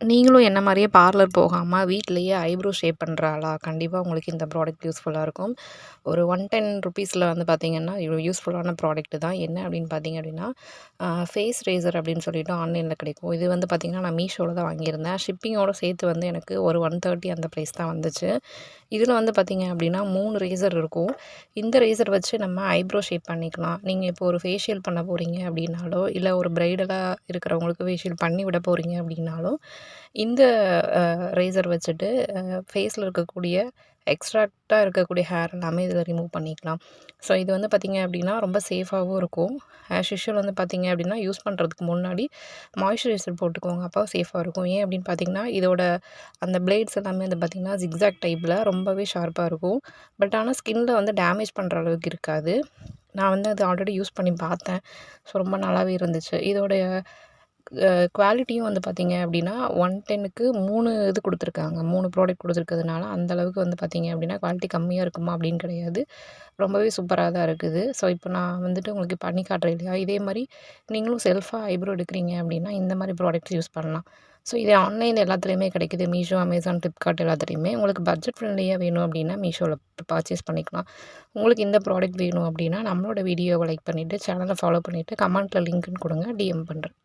நீங்களும் என்ன மாரியே பார்லர் போகாம, வீட்லயே ஐப்ரோ ஷேப் பண்ற ஆளா? கண்டிப்பா உங்களுக்கு இந்த ப்ராடக்ட் யூஸ்ஃபுல்லா இருக்கும். ஒரு 110 ருப்பீஸ்ல வந்து பார்த்தீங்கன்னா, இது யூஸ்ஃபுல்லான ப்ராடக்ட் தான். என்ன அப்படின்னு பார்த்தீங்க அப்படின்னா, ஃபேஸ் ரேசர் அப்படின்னு சொல்லிட்டு ஆன்லைன்ல கிடைக்கும். இது வந்து பார்த்தீங்கன்னா, நான் மீஷோல தான் வாங்கியிருந்தேன். ஷிப்பிங்கோட சேர்த்து வந்து எனக்கு ஒரு 130 அந்த ப்ரைஸ் தான் வந்துச்சு. இதில வந்து பார்த்தீங்க அப்படின்னா, 3 ரேசர் இருக்கும். இந்த ரேசர் வச்சு நம்ம ஐப்ரோ ஷேப் பண்ணிக்கலாம். நீங்க இப்போ ஒரு ஃபேஷியல் பண்ண போறீங்க அப்படின்னாலோ, இல்ல ஒரு பிரைடலா இருக்கிறவங்களுக்கு ஃபேஷியல் பண்ணி விட போறீங்க அப்படின்னாலோ, இந்த ரேசர் வச்சுட்டு ஃபேஸில இருக்கக்கூடிய எக்ஸ்ட்ராக்ட்டா இருக்கக்கூடிய ஹேர் எல்லாமே இதில ரிமூவ் பண்ணிக்கலாம். ஸோ இது வந்து பார்த்தீங்க அப்படின்னா, ரொம்ப சேஃபாவும் இருக்கும். ஆஸ் யூசுவல் வந்து பார்த்தீங்க அப்படின்னா, யூஸ் பண்ணுறதுக்கு முன்னாடி மாய்ஸ்சரைசர் போட்டுக்கோங்க. அப்போ சேஃபா இருக்கும். ஏன் அப்படின்னு பார்த்தீங்கன்னா, இதோட அந்த பிளேட்ஸ் எல்லாமே வந்து பார்த்தீங்கன்னா, ஜிக்ஸாக் டைப்பில ரொம்பவே ஷார்ப்பா இருக்கும். பட் ஆனா ஸ்கின்ல வந்து டேமேஜ் பண்ற அளவுக்கு இருக்காது. நான் வந்து அது ஆல்ரெடி யூஸ் பண்ணி பார்த்தேன். ஸோ ரொம்ப நல்லாவே இருந்துச்சு. இதோடைய குவாலிட்டியும் வந்து பார்த்தீங்க அப்படின்னா, 110க்கு 3 இது குடுத்துருக்காங்க. 3 ப்ராடக்ட் குடுத்துருக்கிறதுனால, அந்த அளவுக்கு வந்து பார்த்தீங்க அப்படின்னா, குவாலிட்டி கம்மியா இருக்குமா அப்படின்னு கிடையாது. ரொம்பவே சூப்பரா தான் இருக்குது. ஸோ, இப்போ நான் வந்துட்டு உங்களுக்கு பண்ணி காட்டுறேன் இல்லையா? இதே மாரி நீங்களும் செல்ஃபா ஐப்ரோ எடுக்கிறீங்க அப்படின்னா, இந்த மாரி ப்ராடக்ட்ஸ் யூஸ் பண்ணலாம். ஸோ, இது ஆன்லைன் எல்லாத்துலயுமே கிடைக்குது. மீஷோ, அமேசான், ஃப்ளிப்கார்ட் எல்லாத்துலயுமே. உங்களுக்கு பட்ஜெட் ஃப்ரெண்ட்லியா வேணும் அப்படின்னா, மீஷோல பர்ச்சேஸ் பண்ணிக்கலாம். உங்களுக்கு இந்த ப்ராடக்ட் வேணும் அப்படின்னா, நம்மளோட வீடியோவ லைக் பண்ணிட்டு, சேனல ஃபாலோ பண்ணிட்டு, கமெண்ட்ல லிங்க்ன்னு குடுங்க. டிஎம் பண்றேன்.